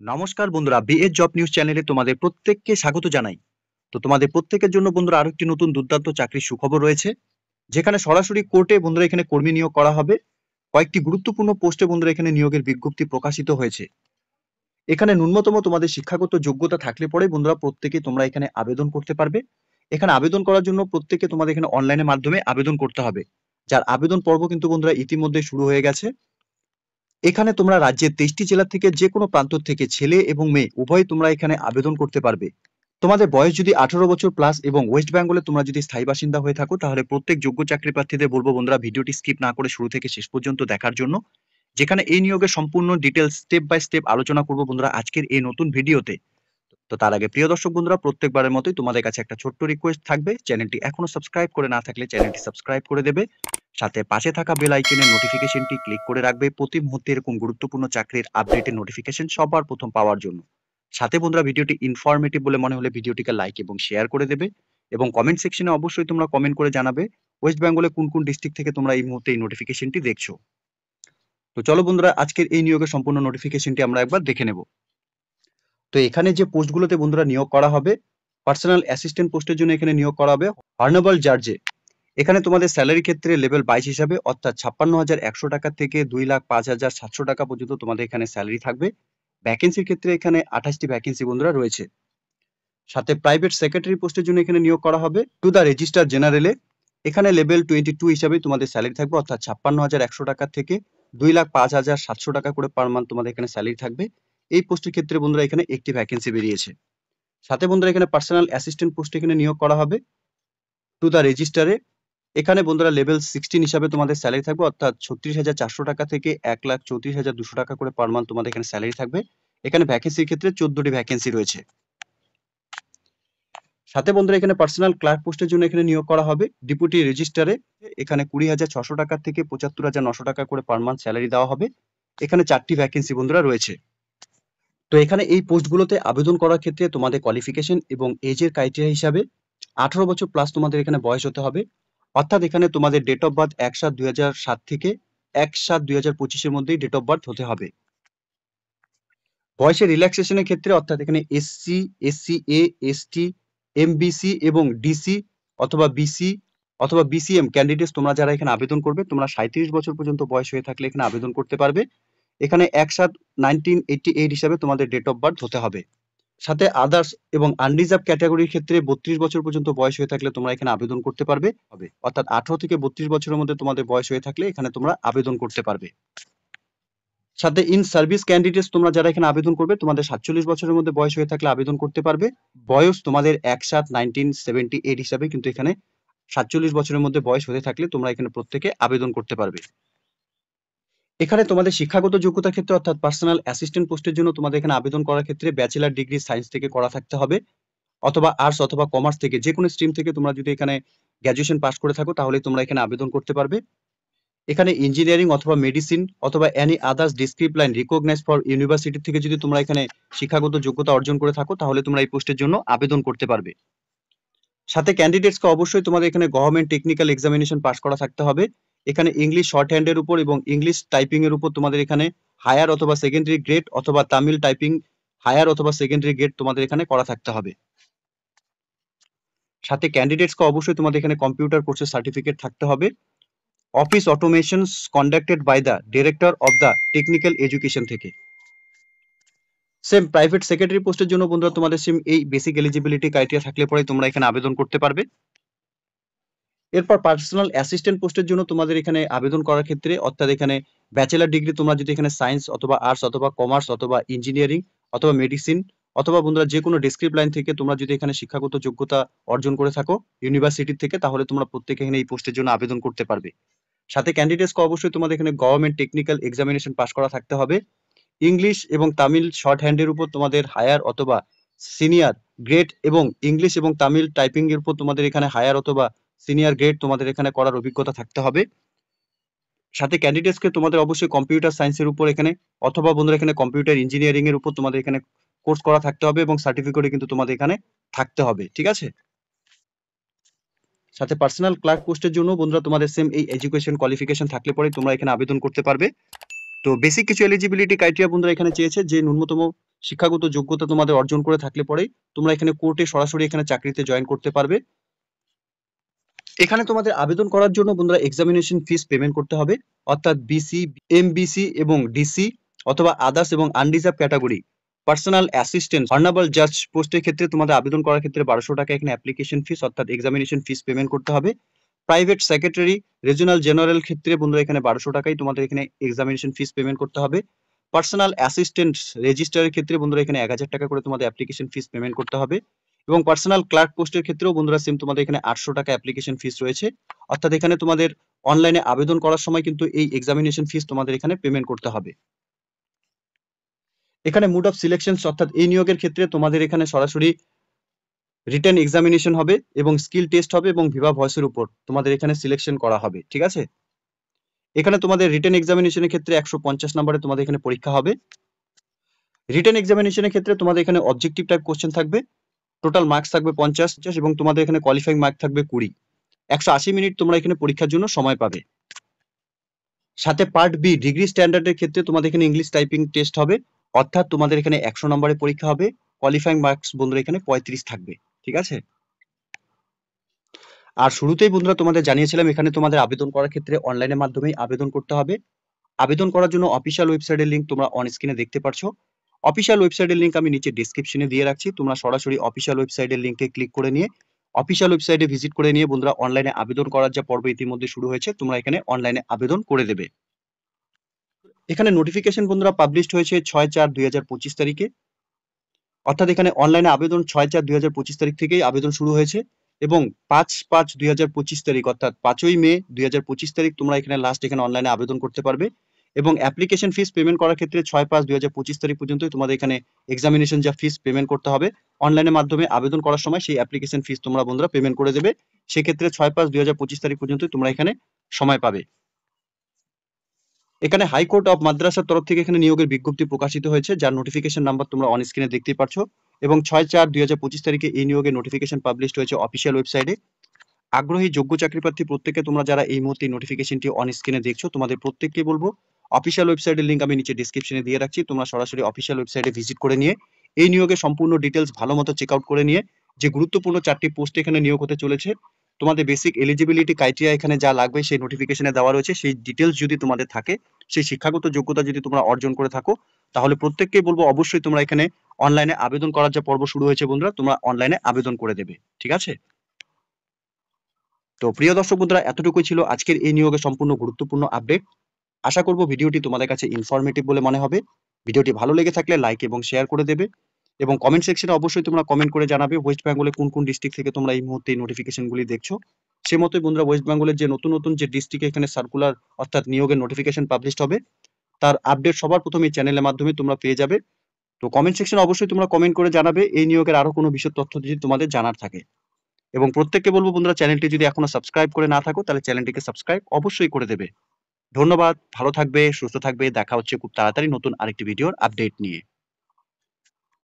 নমস্কার বন্ধুরা, BS job news চ্যানেলে তোমাদের প্রত্যেককে স্বাগত জানাই। তো তোমাদের প্রত্যেকের জন্য বন্ধুরা আরো একটি নতুন দুর্দান্ত চাকরির সুখবর রয়েছে, যেখানে সরাসরি কোর্টে বন্ধুরা এখানে কর্মী নিয়োগ করা হবে। কয়েকটি গুরুত্বপূর্ণ পোস্টে বন্ধুরা এখানে নিয়োগের বিজ্ঞপ্তি প্রকাশিত হয়েছে। এখানে ন্যূনতম তোমাদের শিক্ষাগত যোগ্যতা থাকলে পরে বন্ধুরা প্রত্যেকে তোমরা এখানে আবেদন করতে পারবে। এখানে আবেদন করার জন্য প্রত্যেকে তোমাদের এখানে অনলাইনের মাধ্যমে আবেদন করতে হবে, যার আবেদন পর্ব কিন্তু বন্ধুরা ইতিমধ্যে শুরু হয়ে গেছে। এখানে তোমরা রাজ্যের 23টি জেলা থেকে যে কোনো প্রান্ত থেকে ছেলে এবং মেয়ে উভয় তোমরা এখানে আবেদন করতে পারবে। তোমাদের বয়স যদি 18 বছর প্লাস এবং ওয়েস্ট বেঙ্গলে তোমরা যদি স্থায়ী বাসিন্দা হয়ে থাকো, তাহলে প্রত্যেক যোগ্য চাকরি প্রার্থীদের বলবো বন্ধুরা ভিডিওটি স্কিপ না করে শুরু থেকে শেষ পর্যন্ত দেখার জন্য, যেখানে এই নিয়োগের সম্পূর্ণ ডিটেলস স্টেপ বাই স্টেপ আলোচনা করবো বন্ধুরা আজকের এই নতুন ভিডিওতে। তো তার আগে প্রিয় দর্শক বন্ধুরা, প্রত্যেকবারের মতোই তোমাদের কাছে একটা ছোট্ট রিকোয়েস্ট থাকবে, চ্যানেলটি এখনো সাবস্ক্রাইব করে না থাকলে চ্যানেলটি সাবস্ক্রাইব করে দেবে, সাথে পাশে থাকা বেল আইকনের নোটিফিকেশনটি ক্লিক করে রাখবে প্রতি মুহূর্তে এরকম গুরুত্বপূর্ণ চাকরির আপডেটের নোটিফিকেশন সবার প্রথম পাওয়ার জন্য। সাথে বন্ধুরা ভিডিওটি ইনফরমেটিভ বলে মনে হলে ভিডিওটিকে লাইক এবং শেয়ার করে দেবে, এবং কমেন্ট সেকশনে অবশ্যই তোমরা কমেন্ট করে জানাবে ওয়েস্ট বেঙ্গলে কোন কোন ডিস্ট্রিক্ট থেকে তোমরা এই মুহূর্তে এই নোটিফিকেশনটি দেখছো। তো চলো বন্ধুরা আজকের এই নিয়োগের সম্পূর্ণ নোটিফিকেশনটি আমরা একবার দেখে নেব। তো এখানে যে পোস্টগুলোতে বন্ধুরা নিয়োগ করা হবে, পার্সোনাল অ্যাসিস্ট্যান্ট পোস্টের জন্য এখানে নিয়োগ করা হবে হর্নেবল জার্জে। এখানে তোমাদের স্যালারি ক্ষেত্রে লেভেল 22 হিসাবে অর্থাৎ 56,100 টাকা থেকে 2,05,700 টাকা পর্যন্ত তোমাদের এখানে স্যালারি থাকবে। ভ্যাকেন্সির ক্ষেত্রে এখানে 28টি ভ্যাকেন্সি বন্ধুরা রয়েছে। সাথে প্রাইভেট সেক্রেটারি পোস্টের জন্য এখানে নিয়োগ করা হবে টু দ্য রেজিস্টার জেনারেলে। এখানে লেভেল 22 হিসাবে তোমাদের স্যালারি থাকবে, অর্থাৎ 56,100 টাকা থেকে 2,05,700 টাকা করে পার মান্থ তোমাদের এখানে স্যালারি থাকবে। এই পোস্টের ক্ষেত্রে বন্ধুরা এখানে একটি ভ্যাকেন্সি বেরিয়েছে। সাথে বন্ধুরা এখানে পার্সোনাল অ্যাসিস্ট্যান্ট পোস্টে এখানে নিয়োগ করা হবে টু দ্য রেজিস্টারে। এখানে বন্ধুরা লেভেল 16 হিসাবে তোমাদের স্যালারি থাকবে, অর্থাৎ 36,400 টাকা থেকে 1,34,200 টাকা করে পার মান্থ তোমাদের এখানে স্যালারি থাকবে। এখানে ভ্যাকেন্সির ক্ষেত্রে 14টি ভ্যাকেন্সি রয়েছে। সাথে বন্ধুরা এখানে পার্সোনাল ক্লার্ক পোস্টের জন্য এখানে নিয়োগ করা হবে ডেপুটি রেজিস্টারে। এখানে 20,600 টাকা থেকে 75,900 টাকা করে পার মান্থ স্যালারি দেওয়া হবে। এখানে 4টি ভ্যাকেন্সি বন্ধুরা রয়েছে। তো এখানে এই পোস্টগুলোতে আবেদন করার ক্ষেত্রে তোমাদের কোয়ালিফিকেশন এবং এজের ক্রাইটেরিয়া হিসাবে 18 বছর প্লাস তোমাদের এখানে বয়স হতে হবে, অর্থাৎ এখানে তোমাদের ডেট অফ বার্থ 1/7/2007 থেকে 1/7/2025 এর মধ্যেই ডেট অফ বার্থ হতে হবে। বয়সের রিল্যাক্সেশনের ক্ষেত্রে অর্থাৎ এখানে এসসি, এসসিএ, এসটি, এমবিসি এবং ডিসি অথবা বিসি অথবা বিসিএম ক্যান্ডিডেটস তোমরা যারা এখানে আবেদন করবে, তোমরা 37 বছর পর্যন্ত বয়স হয়ে থাকলে এখানে আবেদন করতে পারবে। এখানে 1/7/1988 হিসাবে তোমাদের ডেট অফ বার্থ হতে হবে। সাথে আদার্স এবং আনরিজার্ভ ক্যাটাগরির ক্ষেত্রে 32 বছর পর্যন্ত বয়স হয়ে থাকলে তোমরা এখানে আবেদন করতে পারবে, অর্থাৎ 18 থেকে 32 বছরের মধ্যে তোমাদের বয়স হয়ে থাকলে এখানে তোমরা আবেদন করতে পারবে। সাথে ইন সার্ভিস ক্যান্ডিডেটস তোমরা যারা এখানে আবেদন করবে, তোমাদের 47 বছরের মধ্যে বয়স হয়ে থাকলে আবেদন করতে পারবে। বয়স তোমাদের 1/7/1978 হিসাবে কিন্তু এখানে 47 বছরের মধ্যে বয়স হতে থাকলে তোমরা এখানে প্রত্যেকে আবেদন করতে পারবে। এখানে তোমাদের শিক্ষাগত যোগ্যতার ক্ষেত্রে অর্থাৎ পার্সোনাল অ্যাসিস্ট্যান্ট পোস্টের জন্য তোমাদের এখানে আবেদন করার ক্ষেত্রে ব্যাচেলার ডিগ্রি সায়েন্স থেকে করা থাকতে হবে, অথবা আর্টস অথবা কমার্স থেকে যে কোনো স্ট্রিম থেকে তোমরা যদি এখানে গ্র্যাজুয়েশন পাস করে থাকো তাহলে তোমরা এখানে আবেদন করতে পারবে। এখানে ইঞ্জিনিয়ারিং অথবা মেডিসিন অথবা any others discrete line recognise for university থেকে যদি তোমরা এখানে শিক্ষাগত যোগ্যতা অর্জন করে থাকো তাহলে তোমরা এই পোস্টের জন্য আবেদন করতে পারবে। সাথে ক্যান্ডিডেটসকে অবশ্যই তোমাদের এখানে গভর্নমেন্ট টেকনিক্যাল এক্সামিনেশন পাস করা থাকতে হবে। এখানে ইংলিশ শর্ট হ্যান্ডের উপর এবং ইংলিশ টাইপিং এর উপর তোমাদের এখানে হায়ার অথবা সেকেন্ডারি গ্রেড অথবা তামিল টাইপিং হায়ার অথবা সেকেন্ডারি গ্রেড তোমাদের এখানে করা থাকতে হবে। সাথে ক্যান্ডিডেটসকে অবশ্যই তোমাদের এখানে কম্পিউটার কোর্সের সার্টিফিকেট থাকতে হবে। Office automations conducted by the director of the technical education থেকে। সেম প্রাইভেট সেক্রেটারি পোস্টের জন্য বন্ধুরা তোমাদের সেম এই বেসিক এলিজিবিলিটি ক্রাইটেরিয়া থাকলে পরে তোমরা এখানে আবেদন করতে পারবে। এরপর পার্সোনাল অ্যাসিস্ট্যান্ট পোস্টের জন্য তোমাদের এখানে আবেদন করার ক্ষেত্রে অর্থাৎ এখানে ব্যাচেলার ডিগ্রি তোমরা যদি এখানে সায়েন্স অথবা আর্টস অথবা কমার্স অথবা ইঞ্জিনিয়ারিং অথবা মেডিসিন অথবা বন্ধুরা যে কোনো ডেসক্রিপ্ট লাইন থেকে তোমরা যদি এখানে শিক্ষাগত যোগ্যতা অর্জন করে থাকো ইউনিভার্সিটি থেকে, তাহলে তোমরা প্রত্যেকে এখানে এই পোস্টের জন্য আবেদন করতে পারবে। সাথে ক্যান্ডিডেটসকে অবশ্যই তোমাদের এখানে গভর্নমেন্ট টেকনিক্যাল এক্সামিনেশন পাস করা থাকতে হবে। ইংলিশ এবং তামিল শর্ট হ্যান্ডের উপর তোমাদের হায়ার অথবা সিনিয়র গ্রেড এবং ইংলিশ এবং তামিল টাইপিং এর উপর তোমাদের এখানে হায়ার অথবা সিনিয়র গ্রেড তোমাদের এখানে করার অভিজ্ঞতা থাকতে হবে। সাথে ক্যান্ডিডেটসকে তোমাদের অবশ্যই কম্পিউটার সায়েন্সের উপর এখানে অথবা বন্ধুরা এখানে কম্পিউটার ইঞ্জিনিয়ারিং এর উপর তোমাদের এখানে কোর্স করা থাকতে হবে এবং সার্টিফিকেট কিন্তু তোমাদের এখানে থাকতে হবে, ঠিক আছে। সাথে পার্সোনাল ক্লার্ক পোস্টের জন্য বন্ধুরা তোমাদের সেম এই এডুকেশন কোয়ালিফিকেশন থাকলে পরে তোমরা এখানে আবেদন করতে পারবে। তো বেসিক কিছু এলিজিবিলিটি ক্রাইটেরিয়া বন্ধুরা এখানে চেয়েছে যে ন্যূনতম শিক্ষাগত যোগ্যতা তোমাদের অর্জন করে থাকলে পরেই তোমরা এখানে কোর্টে সরাসরি এখানে চাকরিতে জয়েন করতে পারবে। এখানে তোমাদের আবেদন করার জন্য বন্ধুরা এক্সামিনেশন ফিস পেমেন্ট করতে হবে, অর্থাৎ বিসি, এমবিসি এবং ডিসি অথবা আদার্স এবং unreserved category personal assistant honourable জাজ পোস্টের ক্ষেত্রে তোমাদের আবেদন করার ক্ষেত্রে 1200 টাকা এখানে অ্যাপ্লিকেশন ফিস অর্থাৎ এক্সামিনেশন ফিস পেমেন্ট করতে হবে। প্রাইভেট সেক্রেটারি, রিজিওনাল জেনারেল ক্ষেত্রে বন্ধুরা এখানে 1200 টাকাই তোমাদের এখানে এক্সামিনেশন ফিস পেমেন্ট করতে হবে। পার্সোনাল অ্যাসিস্ট্যান্ট রেজিস্ট্রারের ক্ষেত্রে বন্ধুরা এখানে 1000 টাকা করে তোমাদের অ্যাপ্লিকেশন ফিস পেমেন্ট করতে হবে। এবং পার্সোনাল ক্লার্ক পোস্টের ক্ষেত্রেও বন্ধুরা সেম তোমাদের এখানে 800 টাকা অ্যাপ্লিকেশন ফিস রয়েছে। অর্থাৎ এখানে তোমাদের অনলাইনে আবেদন করার সময় কিন্তু এই এক্সামিনেশন ফিস তোমাদের এখানে পেমেন্ট করতে হবে। এখানে মোড অফ সিলেকশন অর্থাৎ এই নিয়োগের ক্ষেত্রে তোমাদের এখানে সরাসরি রিটেন এক্সামিনেশন হবে এবং স্কিল টেস্ট হবে এবং ভিভা ভয়েসের উপর তোমাদের এখানে সিলেকশন করা হবে, ঠিক আছে। এখানে তোমাদের রিটেন এক্সামিনেশনের ক্ষেত্রে 150 নম্বরে তোমাদের এখানে পরীক্ষা হবে। রিটেন এক্সামিনেশনের ক্ষেত্রে তোমাদের এখানে অবজেক্টিভ টাইপ কোশ্চেন থাকবে, টোটাল মার্কস থাকবে 50 এবং তোমাদের এখানে কোয়ালিফাইং মার্ক থাকবে 20। 180 মিনিট তোমরা এখানে পরীক্ষার জন্য সময় পাবে। সাথে পার্ট বি ডিগ্রি স্ট্যান্ডার্ডের ক্ষেত্রে তোমাদের এখানে ইংলিশ টাইপিং টেস্ট হবে, অর্থাৎ তোমাদের এখানে 100 নম্বরে পরীক্ষা হবে, কোয়ালিফাইং মার্কস বন্ধুরা এখানে 35 থাকবে, ঠিক আছে। আর শুরুতেই বন্ধুরা তোমাদের জানিয়েছিলাম এখানে তোমাদের আবেদন করার ক্ষেত্রে অনলাইনের মাধ্যমেই আবেদন করতে হবে। আবেদন করার জন্য অফিসিয়াল ওয়েবসাইটের লিংক তোমরা অন স্ক্রিনে দেখতে পাচ্ছো। অফিসিয়াল ওয়েবসাইটের লিংক আমি নিচে ডেসক্রিপশনে দিয়ে রাখছি, তোমরা সরাসরি অফিসিয়াল ওয়েবসাইটের লিংকে ক্লিক করে নিয়ে অফিসিয়াল ওয়েবসাইটে ভিজিট করে নিয়ে বন্ধুরা অনলাইনে আবেদন করার যে পর্ব ইতিমধ্যে শুরু হয়েছে তোমরা এখানে অনলাইনে আবেদন করে দেবে। এখানে নোটিফিকেশন বন্ধুরা পাবলিশড হয়েছে 6/4/2025 তারিখে, অর্থাৎ এখানে অনলাইনে আবেদন 6/4/2025 তারিখ থেকেই আবেদন শুরু হয়েছে এবং 5/5/2025 তারিখ অর্থাৎ 5ই মে 2025 তারিখ তোমরা এখানে লাস্ট এখানে অনলাইনে আবেদন করতে পারবে। এবং অ্যাপ্লিকেশন ফিস পেমেন্ট করার ক্ষেত্রে 6/5/2025 তারিখ পর্যন্তই তোমাদের এখানে এক্সামিনেশন যা ফিস পেমেন্ট করতে হবে অনলাইনের মাধ্যমে আবেদন করার সময় সেই অ্যাপ্লিকেশন ফিস তোমরা বন্ধুরা পেমেন্ট করে দেবে। সেক্ষেত্রে 6/5/2025 তারিখ পর্যন্তই তোমরা এখানে সময় পাবে। এখানে হাইকোর্ট অফ মাদ্রাসার তরফ থেকে এখানে নিয়োগের বিজ্ঞপ্তি প্রকাশিত হয়েছে, যার নোটিফিকেশন নাম্বার তোমরা অন স্ক্রিনে দেখতেই পাচ্ছ। এবং 6/4/2025 তারিখে এই নিয়োগের নোটিফিকেশন পাবলিশড হয়েছে অফিসিয়াল ওয়েবসাইটে। আগ্রহী যোগ্য চাকরি প্রার্থী প্রত্যেকে তোমরা যারা এই মুহূর্তে নোটিফিকেশনটি অন স্ক্রিনে দেখছো তোমাদের প্রত্যেককে বলবো অফিসিয়াল ওয়েবসাইটের লিংক আমি নিচে ডেসক্রিপশনে দিয়ে রাখছি, তোমরা সরাসরি অফিসিয়াল ওয়েবসাইটে ভিজিট করে নিয়ে এই নিয়োগের সম্পূর্ণ ডিটেলস ভালো মতো চেক আউট করে নিয়ে যে গুরুত্বপূর্ণ 4টি পোস্ট এখানে নিয়োগ হতে চলেছে, তোমাদের বেসিক এলিজিবিলিটি ক্রাইটেরিয়া এখানে যা লাগবে সেই নোটিফিকেশনে দেওয়া রয়েছে, সেই ডিটেলস যদি তোমাদের থাকে, সেই শিক্ষাগত যোগ্যতা যদি তোমরা অর্জন করে থাকো তাহলে প্রত্যেককেই বলবো অবশ্যই তোমরা এখানে অনলাইনে আবেদন করার যে পর্ব শুরু হয়েছে বন্ধুরা তোমরা অনলাইনে আবেদন করে দেবে, ঠিক আছে। তো প্রিয় দর্শক বন্ধুরা এতটুকুই ছিল আজকের এই নিয়োগের সম্পূর্ণ গুরুত্বপূর্ণ আপডেট। আশা করব ভিডিওটি তোমাদের কাছে ইনফরমেটিভ বলে মনে হবে। ভিডিওটি ভালো লেগে থাকলে লাইক এবং শেয়ার করে দেবে এবং কমেন্ট সেকশনে অবশ্যই তোমরা কমেন্ট করে জানাবে ওয়েস্ট বেঙ্গলে কোন কোন ডিস্ট্রিক্ট থেকে তোমরা এই মুহূর্তে এই নোটিফিকেশনগুলি দেখছো। সে মতোই বন্ধুরা ওয়েস্ট বেঙ্গলের যে নতুন নতুন যে ডিস্ট্রিক্টে এখানে সার্কুলার অর্থাৎ নিয়োগের নোটিফিকেশন পাবলিশড হবে তার আপডেট সবার প্রথম এই চ্যানেলের মাধ্যমে তোমরা পেয়ে যাবে। তো কমেন্ট সেকশনে অবশ্যই তোমরা কমেন্ট করে জানাবে এই নিয়োগের আরো কোনো বিশদ তথ্য যদি তোমাদের জানার থাকে। এবং প্রত্যেককে বলবো বন্ধুরা চ্যানেলটি যদি এখনো সাবস্ক্রাইব করে না থাকো তাহলে চ্যানেলটিকে সাবস্ক্রাইব অবশ্যই করে দেবে। ধন্যবাদ, ভালো থাকবে, সুস্থ থাকবে, দেখা হচ্ছে খুব তাড়াতাড়ি নতুন আরেকটি ভিডিওর আপডেট নিয়ে।